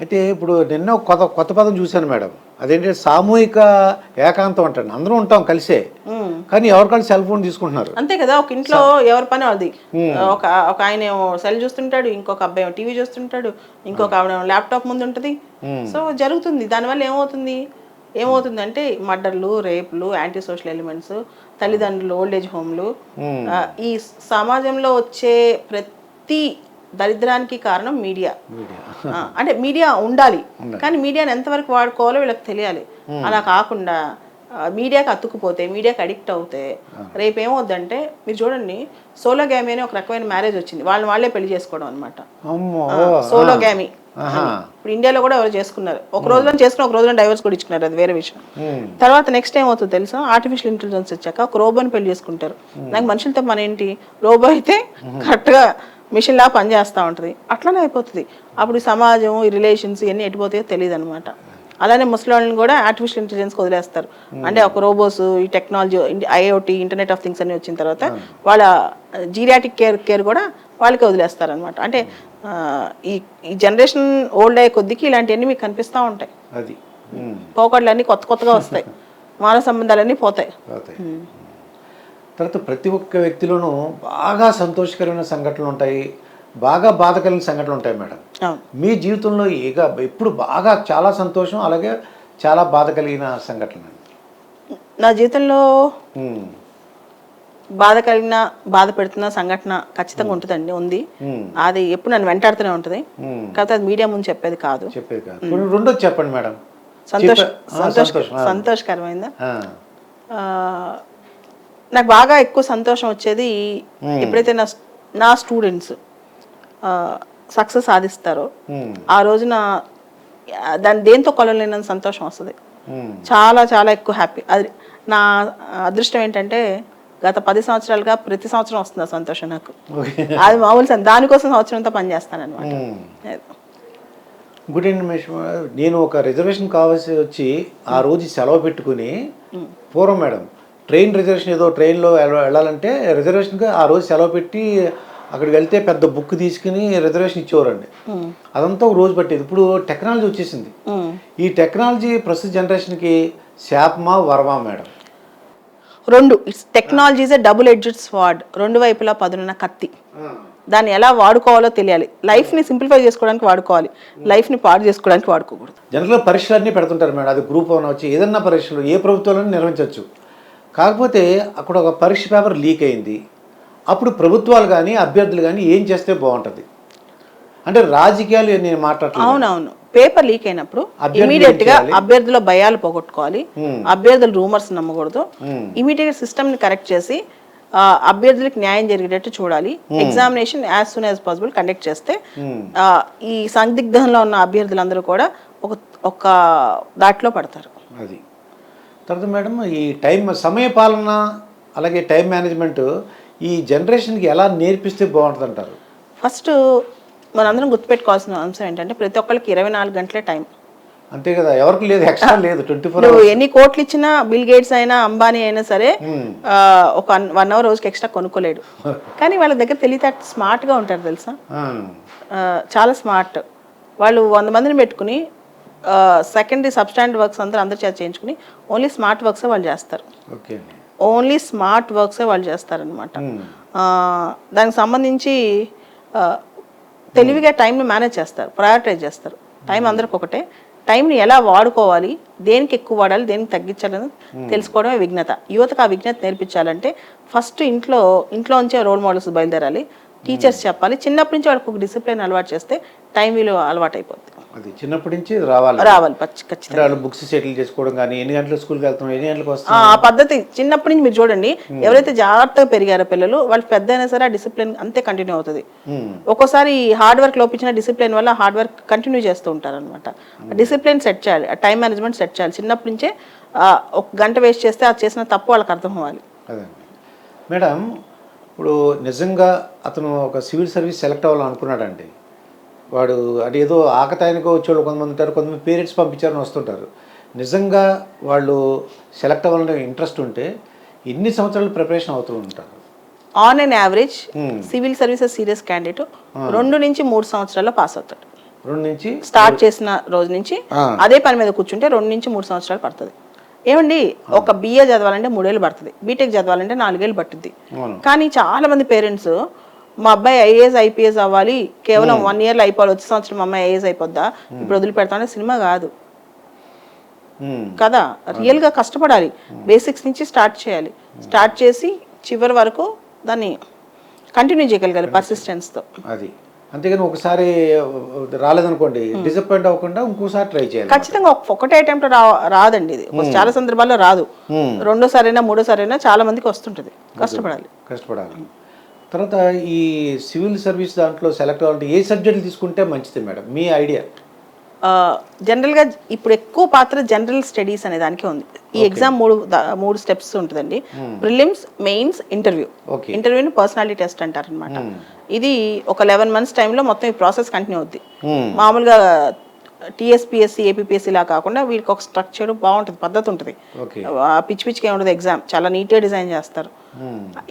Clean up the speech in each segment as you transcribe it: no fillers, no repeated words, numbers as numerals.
అయితే ఇప్పుడు నిన్న ఒక కొత్త కొత్త పదం చూశాను మేడం. అదేంటంటే సామూహిక ఏకాంతం అంటాడు. అందరూ ఉంటాం కలిసే, కానీ ఎవరికాళ్ళు సెల్ ఫోన్ తీసుకుంటున్నారు. అంతే కదా, ఒక ఇంట్లో ఎవరి పని వాళ్ళది. ఒక ఒక ఆయన ఏమో సెల్ చూస్తుంటాడు, ఇంకొక అబ్బాయి ఏమో టీవీ చూస్తుంటాడు, ఇంకొక ఆవిడ ల్యాప్టాప్ ముందు ఉంటుంది. సో జరుగుతుంది. దానివల్ల ఏమవుతుందంటే మర్డర్లు, రేపులు, యాంటీ సోషల్ ఎలిమెంట్స్, తల్లిదండ్రులు ఓల్డేజ్ హోమ్లు, ఈ సమాజంలో వచ్చే ప్రతి దరిద్రానికి కారణం మీడియా. అంటే మీడియా ఉండాలి, కానీ మీడియాని ఎంతవరకు వాడుకోవాలో వీళ్ళకి తెలియాలి. అలా కాకుండా మీడియాకి అతుక్కుపోతే, మీడియాకి అడిక్ట్ అవుతే రేపు ఏమవుద్దంటే, మీరు చూడండి, సోలో గ్యామీ అని ఒక రకమైన మ్యారేజ్ వచ్చింది. వాళ్ళే పెళ్లి చేసుకోవడం అనమాట. సోలో గ్యామీ ఇప్పుడు ఇండియాలో కూడా ఎవరు చేసుకున్నారు. ఒక రోజులో చేసుకుని ఒక రోజులో డైవర్స్ కూడా ఇచ్చుకున్నారు, అది వేరే విషయం. తర్వాత నెక్స్ట్ ఏం అవుతుంది తెలుసా, ఆర్టిఫిషియల్ ఇంటెలిజెన్స్ వచ్చాక ఒక రోబోని పెళ్లి చేసుకుంటారు. నాకు మనుషులతో మన ఏంటి, రోబో అయితే కరెక్ట్గా మిషన్ లా పనిచేస్తూ ఉంటుంది. అట్లనే అయిపోతుంది. అప్పుడు ఈ సమాజం, ఈ రిలేషన్స్ ఇవన్నీ ఎటుపోతాయో తెలియదు అనమాట. అలానే ముసలి వాళ్ళని కూడా ఆర్టిఫిషియల్ ఇంటెలిజెన్స్కి వదిలేస్తారు. అంటే ఒక రోబోస్, ఈ technology, IoT, internet of things అన్ని వచ్చిన తర్వాత వాళ్ళ జీరియాటిక్ కేర్ కూడా వాళ్ళకి వదిలేస్తారు అనమాట. అంటే ఈ జనరేషన్ ఓల్డ్ అయ్యే కొద్దికి ఇలాంటివన్నీ మీకు కనిపిస్తూ ఉంటాయి. అది పోకడలు అన్నీ కొత్తగా వస్తాయి, మానవ సంబంధాలన్నీ పోతాయి. తర్వాత ప్రతి ఒక్క వ్యక్తిలోనూ బాగా సంతోషకరమైన సంఘటనలు ఉంటాయి, బాగా బాధ కలిగిన సంఘటనలు ఉంటాయి మేడం. మీ జీవితంలో ఎప్పుడు బాగా చాలా సంతోషం, అలాగే చాలా బాధ కలిగిన సంఘటన? నా జీవితంలో బాధ పెడుతున్న సంఘటన ఖచ్చితంగా ఉంటుందండి, ఉంది. అది ఎప్పుడు నన్ను వెంటాడుతూనే ఉంటుంది. కాకపోతే అది మీడియా ముందు చెప్పేది కాదు. రెండో చెప్పండి మేడం. సంతోషకరమైందా? నాకు బాగా ఎక్కువ సంతోషం వచ్చేది ఎప్పుడైతే నా స్టూడెంట్స్ సక్సెస్ సాధిస్తారో ఆ రోజున దాన్ని దేంతో కొలలేనంత సంతోషం వస్తుంది. చాలా చాలా ఎక్కువ హ్యాపీ. అది నా అదృష్టం. ఏంటంటే గత 10 సంవత్సరాలుగా ప్రతి సంవత్సరం వస్తుంది ఆ సంతోషం నాకు. అది మామూలు దానికోసం సంవత్సరం అంతా పనిచేస్తాను అనమాట. గుడ్ నేను ఒక రిజర్వేషన్ కావాల్సి వచ్చి ఆ రోజు సెలవు పెట్టుకుని, పూర్వం మేడం ట్రైన్ రిజర్వేషన్ ఏదో ట్రైన్లో వెళ్ళాలంటే రిజర్వేషన్కి ఆ రోజు సెలవు పెట్టి అక్కడికి వెళ్తే పెద్ద బుక్ తీసుకుని రిజర్వేషన్ ఇచ్చేవారండి. అదంతా ఒక రోజు పట్టేది. ఇప్పుడు టెక్నాలజీ వచ్చేసింది. ఈ టెక్నాలజీ ప్రస్తుత జనరేషన్కి శాపమా వరమా మేడం? రెండు. Technology is a double edged sword. రెండు వైపులా పదునున్న కత్తి. దాన్ని ఎలా వాడుకోవాలో తెలియాలి. లైఫ్ని సింప్లిఫై చేసుకోవడానికి వాడుకోవాలి, లైఫ్ని పాడు చేసుకోవడానికి వాడుకోకూడదు. జనరల్గా పరీక్షలన్నీ పెడుతుంటారు మేడం. అది గ్రూప్ 1 వచ్చి ఏదన్నా పరీక్షలు ఏ ప్రభుత్వాలను నిర్వహించవచ్చు. కాకపోతే అక్కడ ఒక పరీక్ష పేపర్ లీక్ అయింది. అప్పుడు ప్రభుత్వాలు కానీ అభ్యర్థులు కానీ ఏం చేస్తే బాగుంటుంది? అంటే రాజకీయాలు నేను మాట్లాడలేదు. అవునవును. పేపర్ లీక్ అయినప్పుడు ఇమీడియట్ గా అభ్యర్థుల భయాలు పోగొట్టుకోవాలి, అభ్యర్థుల రూమర్స్ నమ్మకూడదు. ఇమీడియట్ సిస్టమ్ ని కరెక్ట్ చేసి అభ్యర్థులకు న్యాయం జరిగేటట్టు చూడాలి. Examination as soon as possible conduct చేస్తే ఈ సందిగ్ధంలో ఉన్న అభ్యర్థులందరూ కూడా ఒక దాటిలో పడతారు. అది తర్వాత మేడం, ఈ సమయ పాలన అలాగే టైం మేనేజ్మెంట్ ఈ జనరేషన్కి ఎలా నేర్పిస్తే బాగుంటుంది అంటారు? ఫస్ట్ మనందరం గుర్తుపెట్టుకోవాల్సిన అంశం ఏంటంటే ప్రతి ఒక్కరికి 24 గంటలే టైం. అంతే కదా, ఎవరికి లేదు, ఎక్స్ట్రా లేదు. 24 ఎన్ని కోట్లు ఇచ్చినా, బిల్ గేట్స్ అయినా, అంబానీ అయినా సరే ఒక 1 అవర్ రోజుకి ఎక్స్ట్రా కొనుక్కోలేడు. కానీ వాళ్ళ దగ్గర తెలియతే స్మార్ట్గా ఉంటారు తెలుసా, చాలా స్మార్ట్. వాళ్ళు 100 మందిని పెట్టుకుని సెకండరీ సబ్స్టాండర్డ్ వర్క్స్ అందరి చేత చేయించుకుని ఓన్లీ స్మార్ట్ వర్క్సే వాళ్ళు చేస్తారు. ఓన్లీ స్మార్ట్ వర్క్సే వాళ్ళు చేస్తారనమాట. దానికి సంబంధించి తెలివిగా టైంని మేనేజ్ చేస్తారు, ప్రయారిటైజ్ చేస్తారు. టైం అందరికి ఒకటే. టైంని ఎలా వాడుకోవాలి, దేనికి ఎక్కువ వాడాలి, దేనికి తగ్గించాలని తెలుసుకోవడమే విజ్ఞత. యువతకు ఆ విజ్ఞత నేర్పించాలంటే ఫస్ట్ ఇంట్లోంచే రోల్ మోడల్స్ బయలుదేరాలి. టీచర్స్ చెప్పాలి. చిన్నప్పటి నుంచి వాళ్ళకి ఒక డిసిప్లిన్ అలవాటు చేస్తే టైం విలువ అలవాటు అయిపోతుంది. అది చిన్నప్పటి నుంచి రావాలి ఖచ్చితంగా. బుక్స్ సెటిల్ చేసుకోవడం కానీ, ఎన్ని గంటల స్కూల్కి వెళ్తాం, ఎన్ని గంటలకు వస్తాం, ఆ పద్ధతి చిన్నప్పటి నుంచి మీరు చూడండి. ఎవరైతే జాగ్రత్తగా పెరిగారో పిల్లలు, వాళ్ళు పెద్ద అయినా సరే ఆ డిసిప్లిన్ అంతే కంటిన్యూ అవుతుంది. ఒక్కోసారి హార్డ్ వర్క్ లోపించిన డిసిప్లిన్ వల్ల హార్డ్ వర్క్ కంటిన్యూ చేస్తూ ఉంటారు అనమాట. డిసిప్లిన్ సెట్ చేయాలి, టైం మేనేజ్మెంట్ సెట్ చేయాలి. చిన్నప్పటి నుంచే 1 గంట వేస్ట్ చేస్తే అది చేసిన తప్పు వాళ్ళకి అర్థం అవ్వాలి. అదే మేడం, ఇప్పుడు నిజంగా అతను ఒక సివిల్ సర్వీస్ సెలెక్ట్ అవ్వాలని అనుకున్నాడండి. వాడు అది ఏదో ఆకతాయినికో వచ్చేవాళ్ళు కొంతమంది ఉంటారు, కొంతమంది పేరెంట్స్ పంపించారని వస్తుంటారు. నిజంగా వాళ్ళు సెలెక్ట్ అవ్వాలనే ఇంట్రెస్ట్ ఉంటే ఎన్ని సంవత్సరాలు ప్రిపరేషన్ అవుతూ ఉంటారు? On and average civil services serious candidate 2 నుంచి 3 సంవత్సరాల్లో పాస్ అవుతాడు. 2 నుంచి స్టార్ట్ చేసిన రోజు నుంచి అదే పని మీద కూర్చుంటే 2 నుంచి 3 సంవత్సరాలు పడుతుంది. ఏమండి ఒక BA చదవాలంటే 3 ఏళ్ళు పడుతుంది, బీటెక్ చదవాలంటే 4 ఏళ్ళు పట్టుద్ది. కానీ చాలా మంది పేరెంట్స్ మా అబ్బాయి IAS IPS అవ్వాలి, కేవలం 1 ఇయర్లో అయిపోవాలి, వచ్చే సంవత్సరం మా అమ్మాయి IAS అయిపోద్దా, ఇప్పుడు వదిలిపెడతానే సినిమా కాదు కదా. రియల్గా కష్టపడాలి, బేసిక్స్ నుంచి స్టార్ట్ చేయాలి, స్టార్ట్ చేసి చివరి వరకు దాన్ని కంటిన్యూ చేయగలగాలి పర్సిస్టెన్స్తో. అది అంతేగాని ఒకసారి రాలేదనుకోండి డిసప్పాయింట్ అవ్వకుండా ఇంకోసారి ట్రై చేయాలి. ఖచ్చితంగా ఒకటే అటెంప్ట్ రాదండి, ఇది చాలా సందర్భాల్లో రాదు. రెండోసారైనా మూడోసారైనా చాలా మందికి వస్తుంటుంది. కష్టపడాలి. తర్వాత ఈ సివిల్ సర్వీస్ దాంట్లో సెలెక్ట్ అవ్వాలంటే ఏ సబ్జెక్టులు తీసుకుంటే మంచిది మేడం, మీ ఐడియా? జనరల్గా ఇప్పుడు ఎక్కువ పాత్ర జనరల్ స్టడీస్ అనే దానికి ఉంది. ఈ ఎగ్జామ్ మూడు స్టెప్స్ ఉంటుందండి. Prelims, mains, interview. ఇంటర్వ్యూని పర్సనాలిటీ టెస్ట్ అంటారు అనమాట. ఇది ఒక 11 months టైంలో మొత్తం ఈ ప్రాసెస్ కంటిన్యూ అవుద్ది. మామూలుగా TSPSC APPSC లా కాకుండా వీళ్ళకి ఒక స్ట్రక్చర్ బాగుంటుంది, పద్ధతి ఉంటుంది. పిచ్చిగా ఉండదు ఎగ్జామ్, చాలా నీట్గా డిజైన్ చేస్తారు.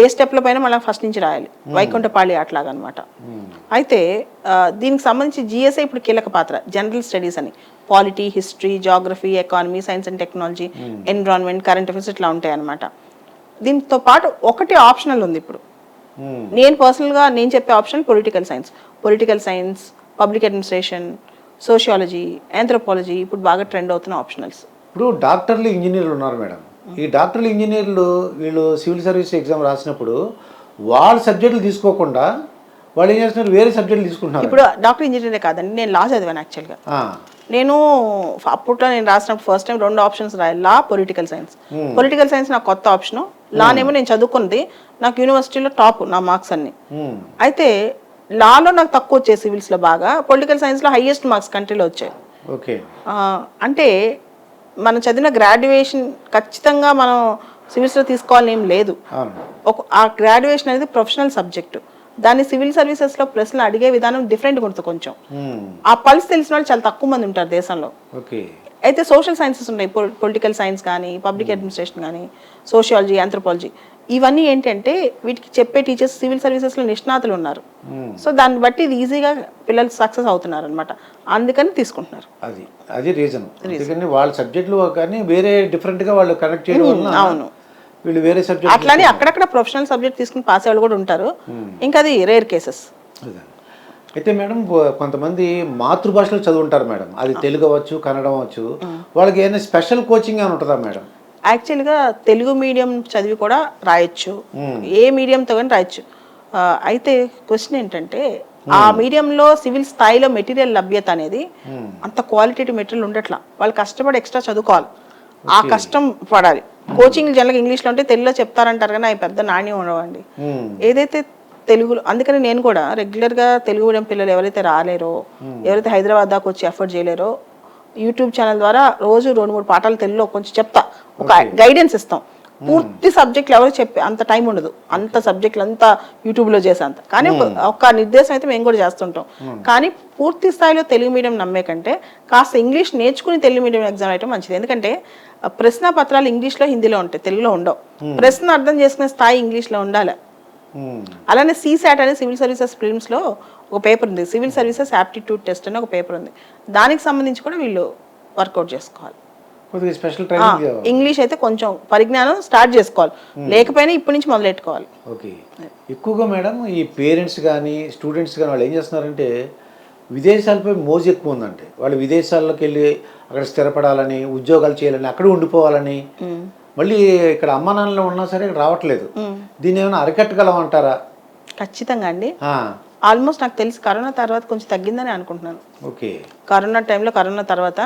ఏ స్టెప్ల పైన మళ్ళీ ఫస్ట్ నుంచి రాయాలి, వైకుంఠపాళి అట్లాగా అనమాట. అయితే దీనికి సంబంధించి GSA ఇప్పుడు కీలక పాత్ర. జనరల్ స్టడీస్ అని polity, history, geography, economy, science and technology, environment, current affairs ఇట్లా ఉంటాయి అనమాట. దీంతో పాటు ఒకటి ఆప్షనల్ ఉంది ఇప్పుడు. నేను పర్సనల్గా నేను చెప్పే option political science, public administration, sociology, anthropology ఇప్పుడు బాగా ట్రెండ్ అవుతున్న ఆప్షనల్స్. ఇప్పుడు డాక్టర్లు, ఇంజనీర్లు ఉన్నారు మేడం. ఈ డాక్టర్లు, ఇంజనీర్లు వీళ్ళు సివిల్ సర్వీస్ ఎగ్జామ్ రాసినప్పుడు వాళ్ళ సబ్జెక్టులు తీసుకోకుండా వాళ్ళు ఏం చేస్తున్నారు, వేరే సబ్జెక్టులు తీసుకుంటున్నారు. ఇప్పుడు డాక్టర్ ఇంజనీరే కాదండి, నేను లా చదివాను యాక్చువల్గా. నేను అప్పట్లో నేను రాసినప్పుడు ఫస్ట్ టైం 2 ఆప్షన్స్ రాయాలి, లా, పొలిటికల్ సైన్స్ నాకు కొత్త ఆప్షను. లానేమో నేను చదువుకున్నది, నాకు యూనివర్సిటీలో టాప్ నా మార్క్స్ అన్ని. అయితే లాలో నాకు తక్కువ వచ్చాయి, సివిల్స్లో బాగా, పొలిటికల్ సైన్స్లో హైయెస్ట్ మార్క్స్ కంట్రీలో వచ్చాయి. అంటే మనం చదివిన గ్రాడ్యుయేషన్ ఖచ్చితంగా మనం సివిల్స్లో తీసుకోవాలని ఏం లేదు. ఆ గ్రాడ్యుయేషన్ అనేది ప్రొఫెషనల్ సబ్జెక్టు, దాన్ని సివిల్ సర్వీసెస్లో ప్రశ్నలు అడిగే విధానం డిఫరెంట్గా ఉంటుంది కొంచెం. ఆ పల్స్ తెలిసిన వాళ్ళు చాలా తక్కువ మంది ఉంటారు దేశంలో. అయితే సోషల్ సైన్సెస్ ఉన్నాయి, పొలిటికల్ సైన్స్ కానీ, పబ్లిక్ అడ్మినిస్ట్రేషన్ కానీ, సోషియాలజీ, ఆంథ్రోపాలజీ. ఇవన్నీ ఏంటంటే వీటికి చెప్పే టీచర్స్ సివిల్ సర్వీసెస్లో నిష్ణాతులు ఉన్నారు. సో దాన్ని బట్టి ఇది ఈజీగా పిల్లలు సక్సెస్ అవుతున్నారు అనమాట, అందుకని తీసుకుంటున్నారు. అది రీజన్. అందుకని వాళ్ళ సబ్జెక్టులు కానీ వేరే డిఫరెంట్గా వాళ్ళు కనెక్ట్ చేయడం వల్ల అవును వీళ్ళు వేరే సబ్జెక్ట్. అట్లానే అక్కడక్కడ ప్రొఫెషనల్ సబ్జెక్ట్ తీసుకుని పాస్ అయ్యే వాళ్ళు కూడా ఉంటారు, ఇంకా అది రేర్ కేసెస్. అయితే మేడం కొంతమంది మాతృభాషలో చదువుంటారు మేడం, అది తెలుగు అవ్వచ్చు, కన్నడం అవ్వచ్చు, వాళ్ళకి ఏమైనా స్పెషల్ కోచింగ్ అని ఉంటుందా మేడం? యాక్చువల్గా తెలుగు మీడియం చదివి కూడా రాయొచ్చు, ఏ మీడియంతో కానీ రాయొచ్చు. అయితే క్వశ్చన్ ఏంటంటే ఆ మీడియంలో సివిల్ స్థాయిలో మెటీరియల్ లభ్యత అనేది అంత క్వాలిటేటివ్ మెటీరియల్ ఉండట్లా. వాళ్ళు కష్టపడి ఎక్స్ట్రా చదువుకోవాలి, ఆ కష్టం పడాలి. కోచింగ్ జనరల్గా ఇంగ్లీష్లో ఉంటే తెలుగులో చెప్తారంటారు కానీ అవి పెద్ద నాణ్యం ఉండవండి. ఏదైతే తెలుగులో, అందుకని నేను కూడా రెగ్యులర్గా తెలుగు మీడియం పిల్లలు ఎవరైతే రాలేరో, ఎవరైతే హైదరాబాద్ దాకా వచ్చి ఎఫర్ట్ చేయలేరో, యూట్యూబ్ ఛానల్ ద్వారా రోజు 2-3 పాఠాలు తెలుగులో కొంచెం చెప్తా, ఒక గైడెన్స్ ఇస్తాం. పూర్తి సబ్జెక్టులు ఎవరు చెప్పే అంత టైం ఉండదు, అంత సబ్జెక్టులు అంతా యూట్యూబ్లో చేసేంత. కానీ ఒక నిర్దేశం అయితే మేము కూడా చేస్తుంటాం. కానీ పూర్తి స్థాయిలో తెలుగు మీడియం నమ్మే కంటే కాస్త ఇంగ్లీష్ నేర్చుకుని తెలుగు మీడియం ఎగ్జామ్ అయితే మంచిది. ఎందుకంటే ప్రశ్న పత్రాలు ఇంగ్లీష్లో, హిందీలో ఉంటాయి, తెలుగులో ఉండవు. ప్రశ్న అర్థం చేసుకునే స్థాయి ఇంగ్లీష్లో ఉండాలి. అలానే CSAT అనే సివిల్ సర్వీసెస్ ప్రిలిమ్స్లో ఒక పేపర్ ఉంది, సివిల్ సర్వీసెస్ యాప్టిట్యూడ్ టెస్ట్ అని ఒక పేపర్ ఉంది. దానికి సంబంధించి కూడా వీళ్ళు వర్కౌట్ చేసుకోవాలి. ఇంగ్లీష్ అయితే కొంచెం పరిజ్ఞానం స్టార్ట్ చేసుకోవాలి, లేకపోయినా ఇప్పటి నుంచి మొదలెట్టుకోవాలి. ఓకే. ఎక్కువగా మేడం ఈ పేరెంట్స్ కానీ స్టూడెంట్స్ కానీ వాళ్ళు ఏం చేస్తున్నారంటే విదేశాలపై మోజు ఎక్కువ ఉందంటే, వాళ్ళు విదేశాల్లోకి వెళ్ళి అక్కడ స్థిరపడాలని, ఉద్యోగాలు చేయాలని, అక్కడ ఉండిపోవాలని, మళ్ళీ ఇక్కడ అమ్మ నాన్నలో ఉన్నా సరే ఇక్కడ రావట్లేదు. దీన్ని ఏమైనా అరికట్టగలమంటారా? ఖచ్చితంగా అండి. ఆల్మోస్ట్ నాకు తెలిసి కరోనా తర్వాత కొంచెం తగ్గిందని అనుకుంటున్నాను. ఓకే. కరోనా తర్వాత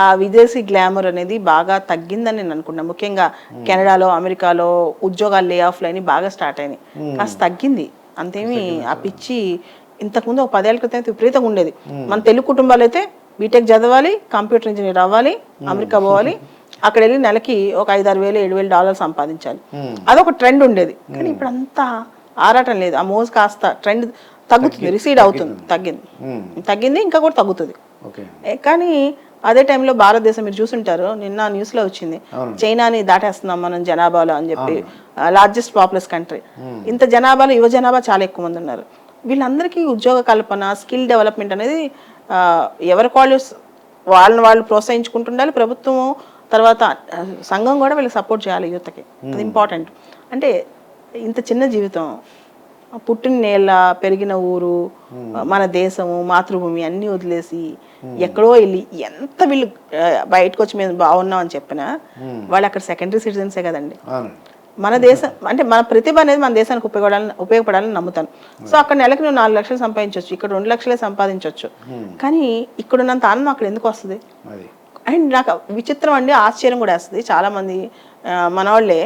ఆ విదేశీ గ్లామర్ అనేది బాగా తగ్గిందని నేను అనుకుంటున్నాను. ముఖ్యంగా కెనడాలో, అమెరికాలో ఉద్యోగాలు లే ఆఫ్లు అని బాగా స్టార్ట్ అయినాయి. కాస్త తగ్గింది అంతేమి. ఆ పిచ్చి ఇంతకుముందు ఒక 10 ఏళ్ల క్రితం అయితే విపరీతంగా ఉండేది. మన తెలుగు కుటుంబాలు అయితే బీటెక్ చదవాలి, కంప్యూటర్ ఇంజనీర్ అవ్వాలి, అమెరికా పోవాలి, అక్కడ వెళ్ళి నెలకి ఒక $5,000-7,000 సంపాదించాలి, అదొక ట్రెండ్ ఉండేది. కానీ ఇప్పుడు అంతా ఆరాటం లేదు, ఆ మోజ్ కాస్త ట్రెండ్ తగ్గుతుంది, రిసీడ్ అవుతుంది, తగ్గింది ఇంకా కూడా తగ్గుతుంది. కానీ అదే టైంలో భారతదేశం మీరు చూసుంటారు, నిన్న న్యూస్లో వచ్చింది, చైనాని దాటేస్తున్నాం మనం జనాభాలో అని చెప్పి, లార్జెస్ట్ పాపులస్ కంట్రీ. ఇంత జనాభాలో యువ జనాభా చాలా ఎక్కువ మంది ఉన్నారు. వీళ్ళందరికీ ఉద్యోగ కల్పన, స్కిల్ డెవలప్మెంట్ అనేది ఎవరి వాళ్ళని వాళ్ళు ప్రోత్సహించుకుంటుండాలి ప్రభుత్వము, తర్వాత సంఘం కూడా వీళ్ళకి సపోర్ట్ చేయాలి యూత్కి. అది ఇంపార్టెంట్. అంటే ఇంత చిన్న జీవితం, పుట్టిన నేల, పెరిగిన ఊరు, మన దేశము, మాతృభూమి అన్నీ వదిలేసి ఎక్కడో వెళ్ళి ఎంత వీళ్ళు బయటకు వచ్చి మేము బాగున్నాం అని చెప్పినా వాళ్ళు అక్కడ సెకండరీ సిటిజన్సే కదండి. మన దేశం అంటే మన ప్రతిభ అనేది మన దేశానికి ఉపయోగపడాలని నమ్ముతాను. సో అక్కడ నెలకి నువ్వు 4 లక్షలు సంపాదించవచ్చు, ఇక్కడ 2 లక్షలే సంపాదించవచ్చు. కానీ ఇక్కడ ఉన్నంత ఆనందం అక్కడ ఎందుకు వస్తుంది? అండ్ నాకు విచిత్రం అండి, ఆశ్చర్యం కూడా వేస్తుంది. చాలా మంది మన వాళ్ళే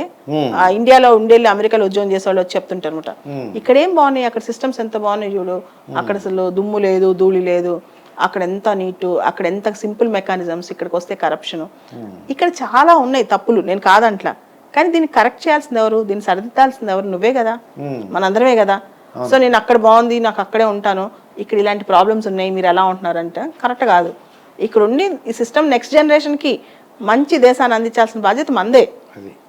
ఇండియాలో ఉండేళ్ళి అమెరికాలో ఉద్యోగం చేసే వాళ్ళు వచ్చి చెప్తుంటారు అనమాట, ఇక్కడ ఏం బాగున్నాయి, అక్కడ సిస్టమ్స్ ఎంత బాగున్నాయి చూడు, అక్కడ అసలు దుమ్ము లేదు, ధూళి లేదు, అక్కడ ఎంత నీటు, అక్కడ ఎంత సింపుల్ మెకానిజమ్స్, ఇక్కడికి వస్తే కరప్షన్. ఇక్కడ చాలా ఉన్నాయి తప్పులు, నేను కాదంట్లా. కానీ దీన్ని కరెక్ట్ చేయాల్సింది ఎవరు, దీన్ని సరిదిద్దాల్సింది ఎవరు? నువ్వే కదా, మనందరమే కదా. సో నేను అక్కడ బాగుంది, నాకు అక్కడే ఉంటాను, ఇక్కడ ఇలాంటి ప్రాబ్లమ్స్ ఉన్నాయి, మీరు ఎలా ఉంటున్నారంటే కరెక్ట్ కాదు. ఇక్కడ ఉండి ఈ సిస్టమ్ నెక్స్ట్ జనరేషన్కి మంచి దేశాన్ని అందించాల్సిన బాధ్యత మనదే.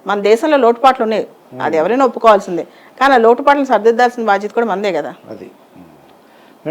మన దేశంలో లోటుపాట్లు ఉన్నాయి, అది ఎవరైనా ఒప్పుకోవాల్సిందే. కానీ ఆ లోటుపాట్లను సరిదిద్దాల్సిన బాధ్యత కూడా మనదే కదా.